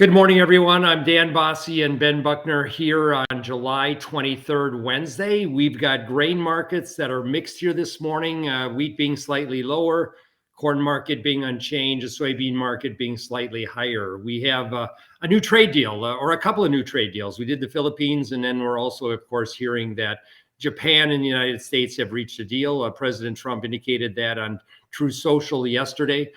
Good morning, everyone. I'm Dan Basse and Ben Buckner here on July 23rd, Wednesday. We've got grain markets that are mixed here this morning, wheat being slightly lower, corn market being unchanged, the soybean market being slightly higher. We have a new trade deal or a couple of new trade deals. We did the Philippines, and then we're also, of course, hearing that Japan and the United States have reached a deal. President Trump indicated that on True Social yesterday.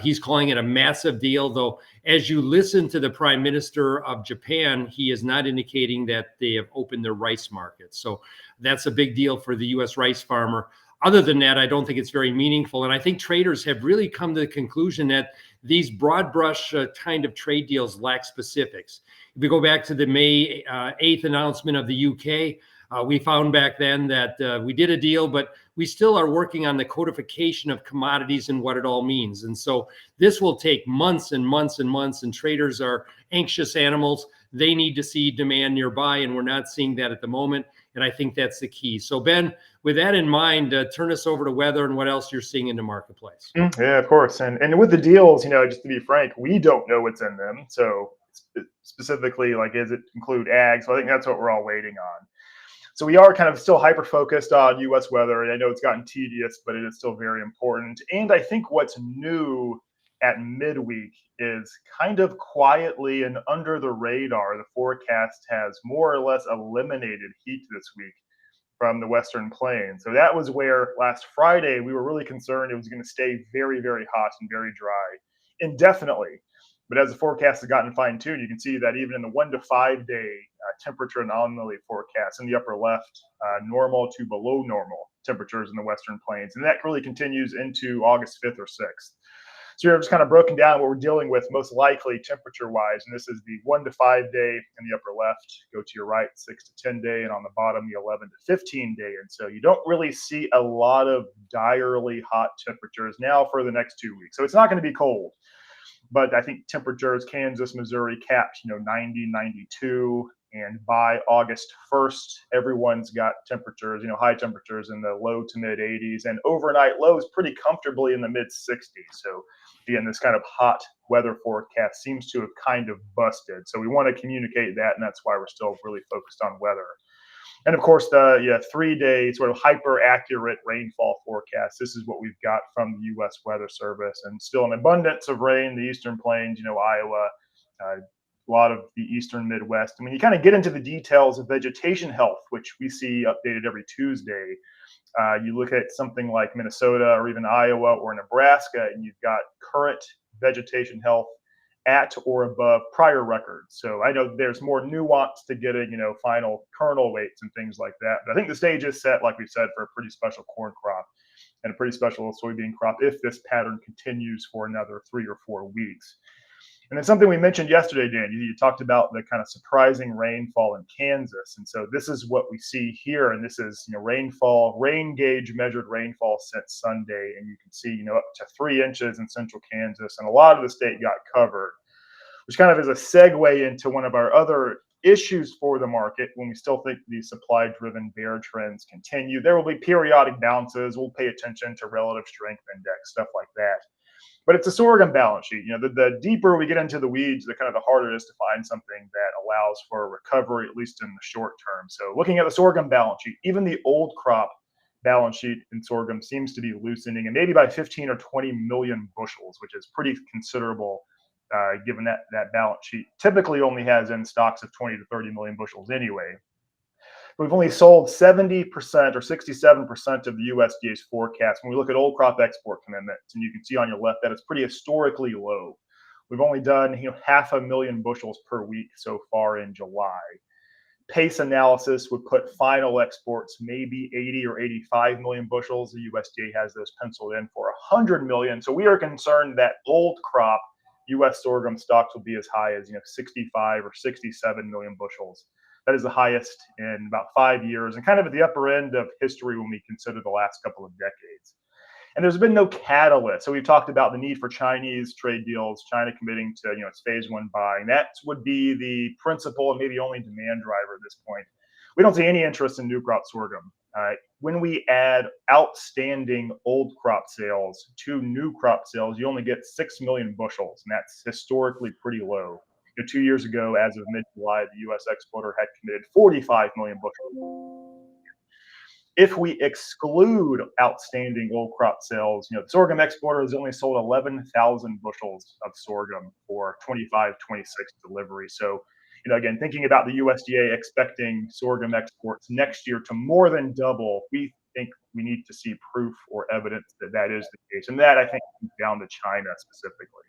He's calling it a massive deal, though, as you listen to the prime minister of Japan, he is not indicating that they have opened their rice market. So that's a big deal for the U.S. rice farmer. Other than that, I don't think it's very meaningful. And I think traders have really come to the conclusion that these broad brush kind of trade deals lack specifics. If we go back to the May 8th announcement of the UK, we found back then that we did a deal, but we still are working on the codification of commodities and what it all means. And so this will take months and months and months, and traders are anxious animals. They need to see demand nearby, and we're not seeing that at the moment. And I think that's the key. So, Ben, with that in mind, turn us over to weather and what else you're seeing in the marketplace. Yeah, of course. And with the deals, just to be frank, we don't know what's in them. So specifically, like, does it include ag? So I think that's what we're all waiting on. So we are kind of still hyper-focused on U.S. weather. I know it's gotten tedious, but it is still very important. And I think what's new at midweek is kind of quietly and under the radar, the forecast has more or less eliminated heat this week from the Western Plains. So that was where last Friday we were really concerned it was going to stay very, very hot and very dry indefinitely. But as the forecast has gotten fine-tuned, you can see that even in the 1 to 5 day temperature anomaly forecast in the upper left, normal to below normal temperatures in the Western Plains. And that really continues into August 5th or 6th. So you're just kind of broken down what we're dealing with most likely temperature-wise. And this is the 1 to 5 day in the upper left, go to your right, 6 to 10 day, and on the bottom, the 11 to 15 day. And so you don't really see a lot of direly hot temperatures now for the next 2 weeks. So it's not going to be cold. But I think temperatures, Kansas, Missouri capped, 90, 92. And by August 1st, everyone's got temperatures, high temperatures in the low to mid 80s and overnight lows pretty comfortably in the mid 60s. So again, this kind of hot weather forecast seems to have kind of busted. So we want to communicate that, and that's why we're still really focused on weather. And of course, the 3 day sort of hyper accurate rainfall forecast. This is what we've got from the U.S. Weather Service, and still an abundance of rain. The Eastern Plains, Iowa, a lot of the Eastern Midwest. And when you kind of get into the details of vegetation health, which we see updated every Tuesday, you look at something like Minnesota or even Iowa or Nebraska, and you've got current vegetation health at or above prior records. So I know there's more nuance to getting, final kernel weights and things like that. But I think the stage is set, like we said, for a pretty special corn crop and a pretty special soybean crop if this pattern continues for another 3 or 4 weeks. And then something we mentioned yesterday, Dan, you talked about the kind of surprising rainfall in Kansas. And so this is what we see here. And this is, rainfall, rain gauge measured rainfall since Sunday. And you can see, up to 3 inches in central Kansas. And a lot of the state got covered, which kind of is a segue into one of our other issues for the market when we still think the supply-driven bear trends continue. There will be periodic bounces. We'll pay attention to relative strength index, stuff like that. But it's a sorghum balance sheet. The deeper we get into the weeds, the kind of the harder it is to find something that allows for a recovery, at least in the short term. So looking at the sorghum balance sheet, even the old crop balance sheet in sorghum seems to be loosening, and maybe by 15 or 20 million bushels, which is pretty considerable given that balance sheet typically only has in stocks of 20 to 30 million bushels anyway. We've only sold 70% or 67% of the USDA's forecast when we look at old crop export commitments. And you can see on your left that it's pretty historically low. We've only done 500,000 bushels per week so far in July. Pace analysis would put final exports maybe 80 or 85 million bushels. The USDA has those penciled in for 100 million. So we are concerned that old crop U.S. sorghum stocks will be as high as 65 or 67 million bushels. That is the highest in about 5 years and kind of at the upper end of history when we consider the last couple of decades. And there's been no catalyst. So we've talked about the need for Chinese trade deals, China committing to its phase 1 buying. That would be the principal and maybe only demand driver at this point. We don't see any interest in new crop sorghum. When we add outstanding old crop sales to new crop sales, you only get 6 million bushels, and that's historically pretty low. 2 years ago, as of mid-July, the U.S. exporter had committed 45 million bushels. If we exclude outstanding old crop sales, the sorghum exporter has only sold 11,000 bushels of sorghum for 25-26 delivery. So, again, thinking about the USDA expecting sorghum exports next year to more than double, we think we need to see proof or evidence that that is the case. And that, I think, comes down to China specifically.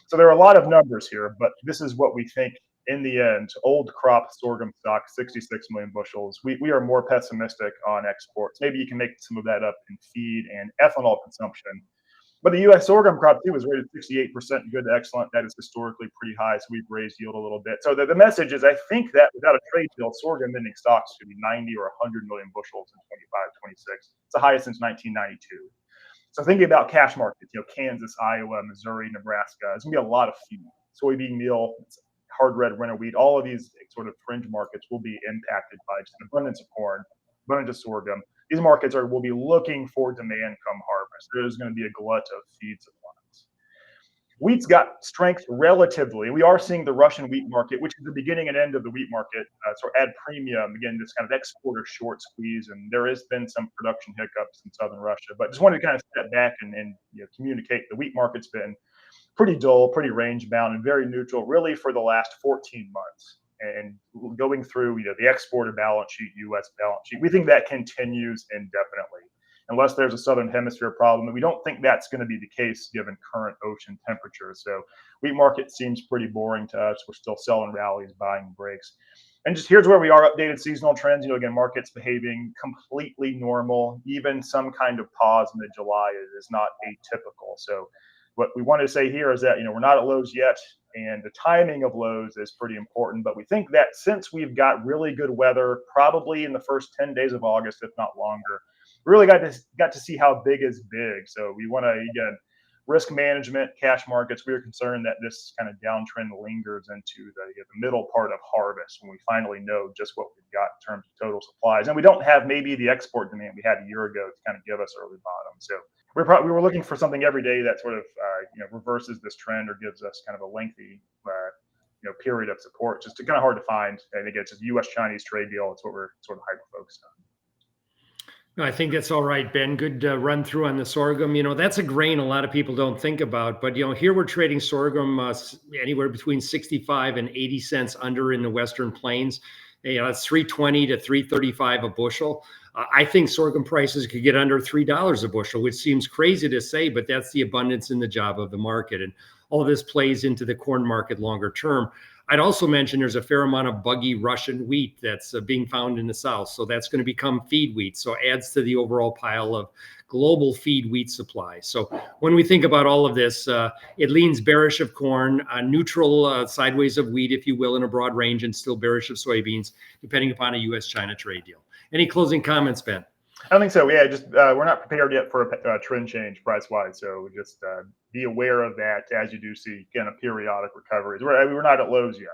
So there are a lot of numbers here, but this is what we think in the end. Old crop sorghum stock, 66 million bushels. We are more pessimistic on exports. Maybe you can make some of that up in feed and ethanol consumption. But the U.S. sorghum crop, too, is rated 68% good to excellent. That is historically pretty high, so we've raised yield a little bit. So the message is, I think that without a trade deal, sorghum ending stocks should be 90 or 100 million bushels in 25-26. It's the highest since 1992. So thinking about cash markets, Kansas, Iowa, Missouri, Nebraska, there's going to be a lot of feed. Soybean meal, hard red winter wheat, all of these sort of fringe markets will be impacted by just an abundance of corn, abundance of sorghum. These markets will be looking for demand come harvest. There's going to be a glut of feed supplies. Wheat's got strength relatively. We are seeing the Russian wheat market, which is the beginning and end of the wheat market, sort of add premium. Again, this kind of exporter short squeeze, and there has been some production hiccups in southern Russia. But just wanted to kind of step back and communicate the wheat market's been pretty dull, pretty range bound, and very neutral, really for the last 14 months. And going through, the exporter balance sheet, U.S. balance sheet, we think that continues indefinitely, unless there's a southern hemisphere problem. And we don't think that's going to be the case given current ocean temperatures. So wheat market seems pretty boring to us. We're still selling rallies, buying breaks. And just here's where we are, updated seasonal trends. Again, markets behaving completely normal. Even some kind of pause in mid-July is not atypical. So what we want to say here is that, we're not at lows yet, and the timing of lows is pretty important. But we think that since we've got really good weather, probably in the first 10 days of August, if not longer, we really got to see how big is big. So we want to, again, risk management, cash markets. We are concerned that this kind of downtrend lingers into the middle part of harvest when we finally know just what we've got in terms of total supplies. And we don't have maybe the export demand we had a year ago to kind of give us early bottom. So we were looking for something every day that sort of reverses this trend or gives us kind of a lengthy period of support. Just kind of hard to find. I think it's a U.S.-Chinese trade deal. It's what we're sort of hyper-focused on. No, I think that's all right, Ben. Good run through on the sorghum. That's a grain a lot of people don't think about. But, here we're trading sorghum anywhere between 65 and 80 cents under in the Western Plains. It's 320 to 335 a bushel. I think sorghum prices could get under $3 a bushel, which seems crazy to say, but that's the abundance in the job of the market. And all this plays into the corn market longer term. I'd also mention there's a fair amount of buggy Russian wheat that's being found in the South. So that's going to become feed wheat. So it adds to the overall pile of global feed wheat supply. So when we think about all of this, it leans bearish of corn, neutral sideways of wheat, if you will, in a broad range, and still bearish of soybeans, depending upon a U.S.-China trade deal. Any closing comments, Ben? I don't think so. Yeah, just we're not prepared yet for a trend change price-wise. So just be aware of that as you do see kind of periodic recoveries. We're not at lows yet.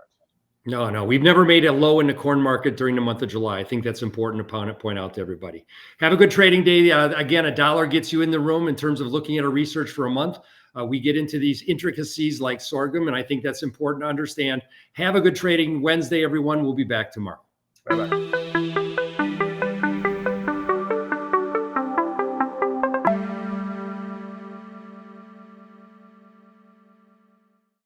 No, we've never made a low in the corn market during the month of July. I think that's important to point out to everybody. Have a good trading day. Again, $1 gets you in the room in terms of looking at our research for a month. We get into these intricacies like sorghum, and I think that's important to understand. Have a good trading Wednesday, everyone. We'll be back tomorrow. Bye-bye.